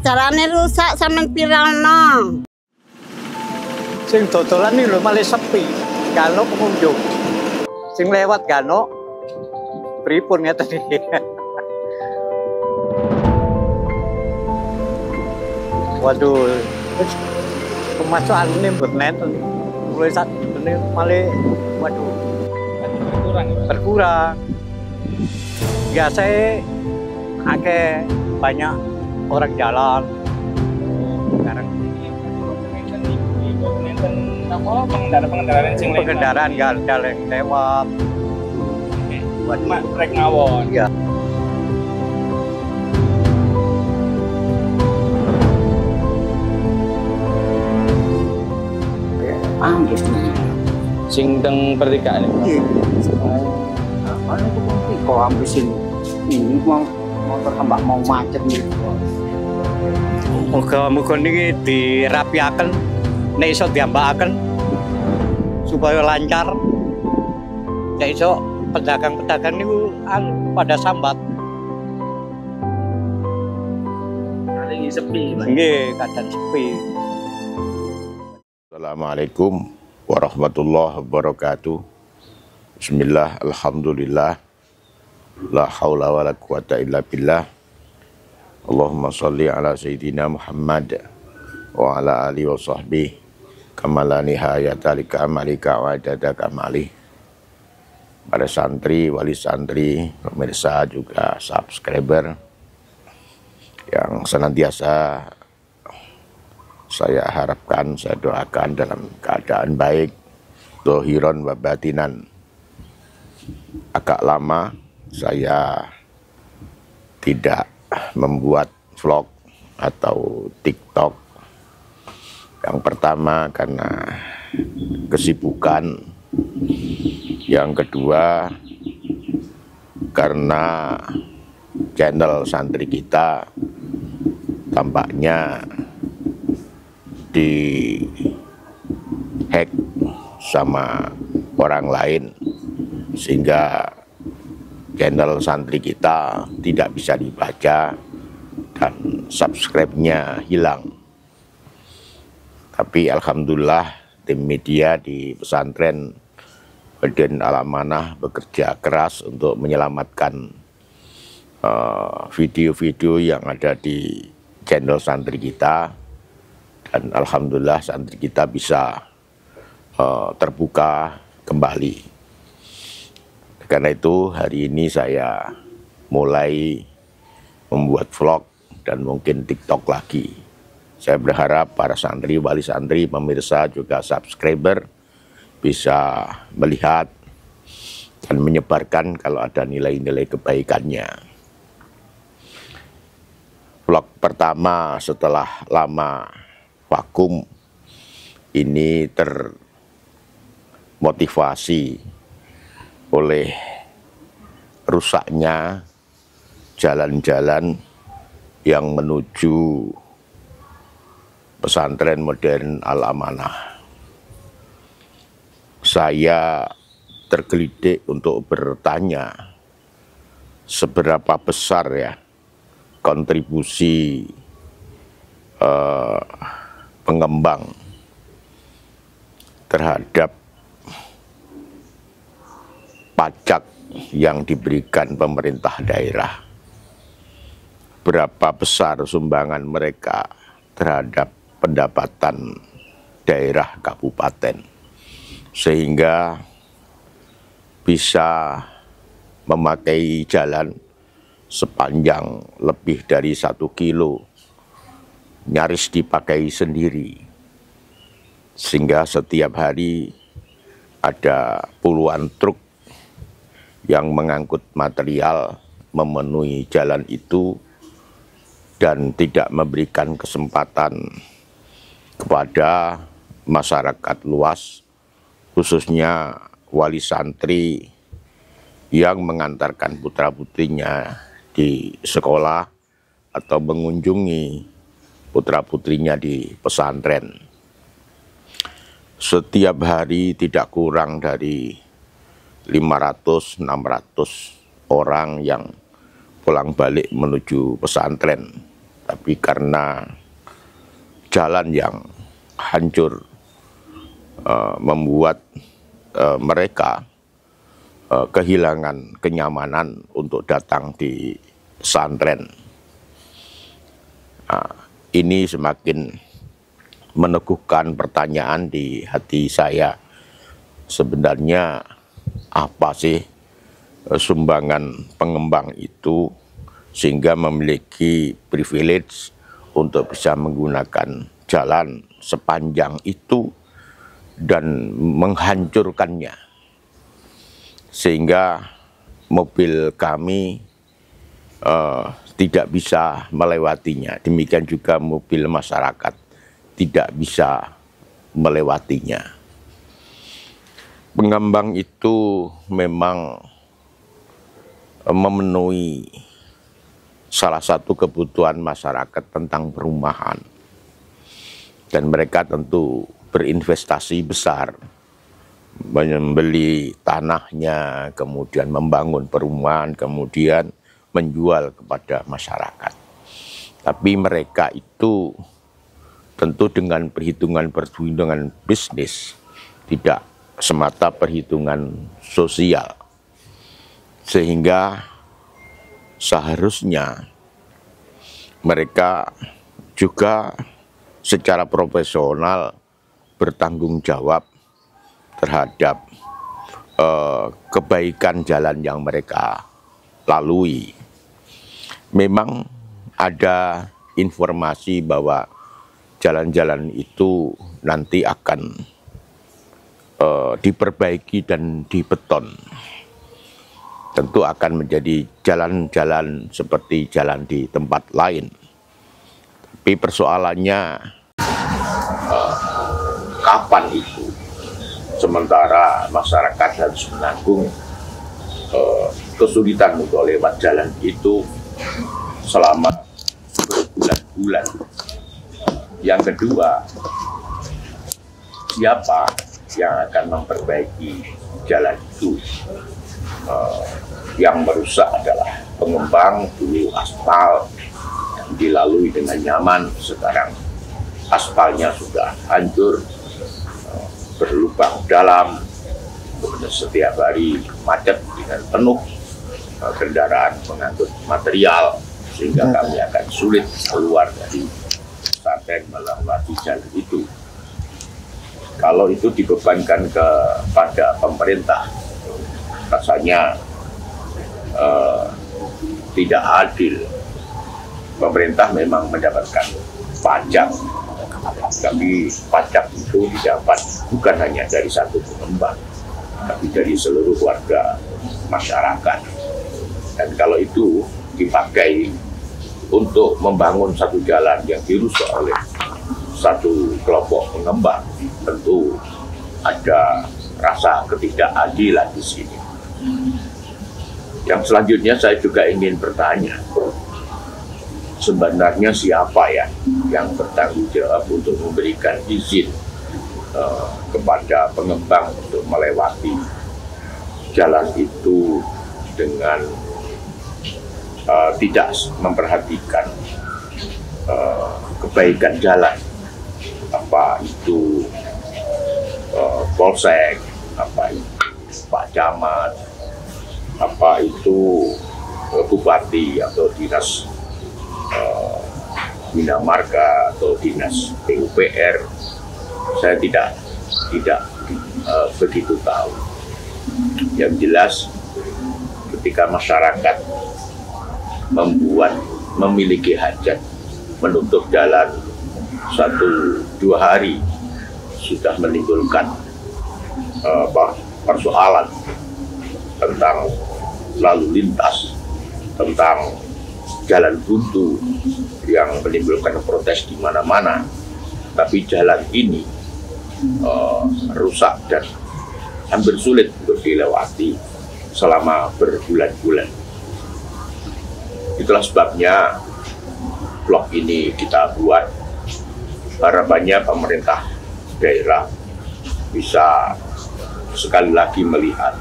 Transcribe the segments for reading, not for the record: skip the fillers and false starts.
jalane rusak sampean piralno. Sing dodolan iki lho malah sepi, gak ono pengunjung. Sing lewat gak ono. Pripun ngeten iki. Waduh, pemasukan ini berneten. Mulai saat ini malah, waduh, berkurang. Biasanya banyak orang jalan. Sekarang pengendaraan nggak ada yang lewat. Trek ngawon. Ya. Sing teng pertigaan iki. Mana itu kok ambis ini mau motor tambah mau macet nih. Muga-muga niki dirapiaken, nek iso diambakaken supaya lancar. Nek iso pedagang-pedagang niku pada sambat. Kali sepi. Nggih, kadang sepi. Assalamualaikum warahmatullahi wabarakatuh. Bismillah, alhamdulillah, la haula wa la quwata illa billah. Allahumma salli ala Sayyidina Muhammad wa ala alihi wa sahbihi kama la nihayata li kamalika wa adada kamali. Para santri, wali santri, pemirsa juga subscriber yang senantiasa saya harapkan, saya doakan dalam keadaan baik, dohiron wa batinan. Agak lama saya tidak membuat vlog atau TikTok. Yang pertama karena kesibukan, yang kedua karena channel santri kita tampaknya di hack sama orang lain sehingga channel santri kita tidak bisa dibaca dan subscribe-nya hilang. Tapi alhamdulillah tim media di pesantren Badan Al-Amanah bekerja keras untuk menyelamatkan video-video yang ada di channel santri kita. Dan alhamdulillah santri kita bisa terbuka kembali. Karena itu hari ini saya mulai membuat vlog dan mungkin TikTok lagi. Saya berharap para santri, wali santri, pemirsa juga subscriber bisa melihat dan menyebarkan kalau ada nilai-nilai kebaikannya. Vlog pertama setelah lama vakum ini termotivasi oleh rusaknya jalan-jalan yang menuju pesantren modern Al-Amanah. Saya tergelitik untuk bertanya seberapa besar ya kontribusi pengembang terhadap pajak yang diberikan pemerintah daerah. Berapa besar sumbangan mereka terhadap pendapatan daerah kabupaten, sehingga bisa memakai jalan sepanjang lebih dari 1 kilo, nyaris dipakai sendiri, sehingga setiap hari ada puluhan truk yang mengangkut material memenuhi jalan itu dan tidak memberikan kesempatan kepada masyarakat luas, khususnya wali santri yang mengantarkan putra-putrinya di sekolah atau mengunjungi putra-putrinya di pesantren. Setiap hari tidak kurang dari 500-600 orang yang pulang balik menuju pesantren. tapi karena jalan yang hancur membuat mereka kehilangan kenyamanan untuk datang di pesantren. Ini semakin meneguhkan pertanyaan di hati saya. Sebenarnya apa sih sumbangan pengembang itu sehingga memiliki privilege untuk bisa menggunakan jalan sepanjang itu dan menghancurkannya, sehingga mobil kami tidak bisa melewatinya. Demikian juga mobil masyarakat tidak bisa melewatinya. Pengembang itu memang memenuhi salah satu kebutuhan masyarakat tentang perumahan. Dan mereka tentu berinvestasi besar, membeli tanahnya, kemudian membangun perumahan, kemudian menjual kepada masyarakat. Tapi mereka itu tentu dengan perhitungan bisnis, tidak semata perhitungan sosial, sehingga seharusnya mereka juga secara profesional bertanggung jawab terhadap kebaikan jalan yang mereka lalui. Memang ada informasi bahwa jalan-jalan itu nanti akan diperbaiki dan dibeton. Tentu akan menjadi jalan-jalan seperti jalan di tempat lain. Tapi persoalannya kapan itu? Sementara masyarakat harus menanggung kesulitan untuk lewat jalan itu selama berbulan-bulan. Yang kedua, siapa yang akan memperbaiki jalan itu? Yang merusak adalah pengembang. Dulu aspal dilalui dengan nyaman, sekarang aspalnya sudah hancur, berlubang dalam, setiap hari macet dengan penuh kendaraan mengangkut material, sehingga kami akan sulit keluar dari pesantren melewati jalan itu. Kalau itu dibebankan kepada pemerintah, rasanya tidak adil. Pemerintah memang mendapatkan pajak, tapi pajak itu didapat bukan hanya dari satu pengembang, tapi dari seluruh warga masyarakat. Dan kalau itu dipakai untuk membangun satu jalan yang dirusak oleh satu kelompok pengembang, tentu ada rasa ketidakadilan di sini. Yang selanjutnya saya juga ingin bertanya, sebenarnya siapa ya yang bertanggung jawab untuk memberikan izin kepada pengembang untuk melewati jalan itu dengan tidak memperhatikan kebaikan jalan, apa itu polsek, apa itu Pak Camat, apa itu bupati atau dinas Bina Marga atau dinas PUPR. Saya tidak begitu tahu. Yang jelas ketika masyarakat memiliki hajat menutup jalan 1-2 hari, sudah menimbulkan persoalan tentang lalu lintas, tentang jalan buntu yang menimbulkan protes di mana-mana. Tapi jalan ini rusak dan hampir sulit untuk dilewati selama berbulan-bulan. Itulah sebabnya vlog ini kita buat. Harapannya pemerintah daerah bisa sekali lagi melihat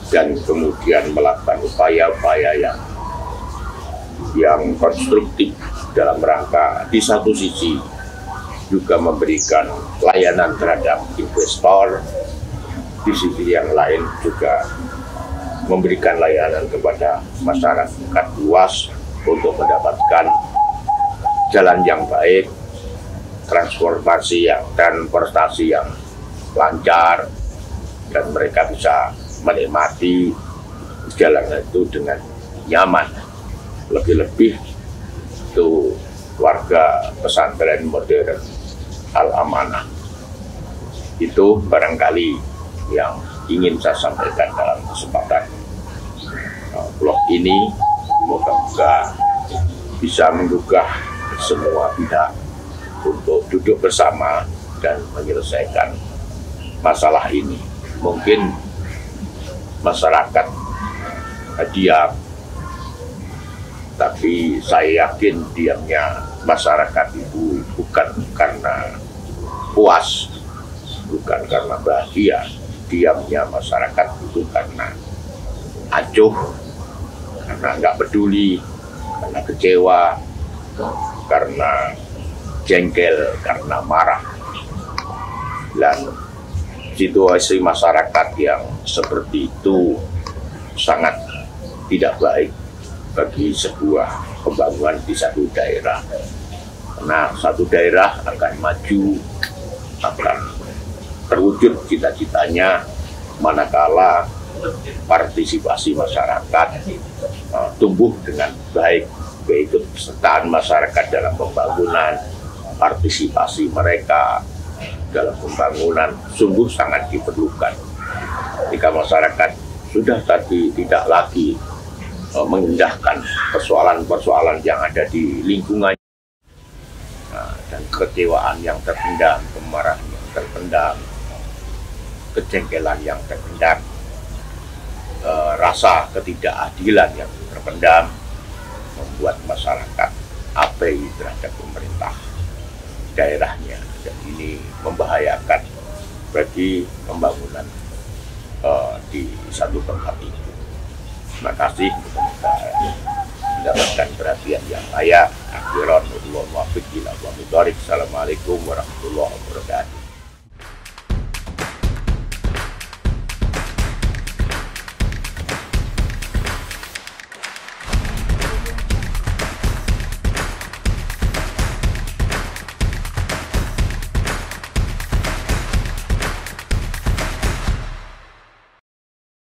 dan kemudian melakukan upaya-upaya yang yang konstruktif dalam rangka di satu sisi juga memberikan layanan terhadap investor, di sisi yang lain juga memberikan layanan kepada masyarakat luas untuk mendapatkan jalan yang baik, transportasi yang lancar, dan mereka bisa menikmati jalan itu dengan nyaman. Lebih-lebih itu warga pesantren modern Al-Amanah. Itu barangkali yang ingin saya sampaikan dalam kesempatan vlog ini. Moga-moga bisa menggugah semua pihak untuk duduk bersama dan menyelesaikan masalah ini. Mungkin masyarakat diam, tapi saya yakin diamnya masyarakat itu bukan karena puas, bukan karena bahagia. Diamnya masyarakat itu karena acuh, karena nggak peduli, karena kecewa, karena jengkel, karena marah. Dan situasi masyarakat yang seperti itu sangat tidak baik bagi sebuah pembangunan di satu daerah. Karena satu daerah akan maju, akan terwujud cita-citanya manakala partisipasi masyarakat tumbuh dengan baik, keikutsertaan masyarakat dalam pembangunan, partisipasi mereka dalam pembangunan sungguh sangat diperlukan. Jika masyarakat sudah tadi tidak lagi mengindahkan persoalan-persoalan yang ada di lingkungan, dan kekecewaan yang terpendam, kemarahan yang terpendam, kejengkelan yang terpendam, rasa ketidakadilan yang terpendam, membuat masyarakat abai terhadap pemerintah daerahnya, dan ini membahayakan bagi pembangunan di satu tempat itu. Terima kasih, mendapatkan perhatian yang layak. Assalamualaikum warahmatullahi wabarakatuh.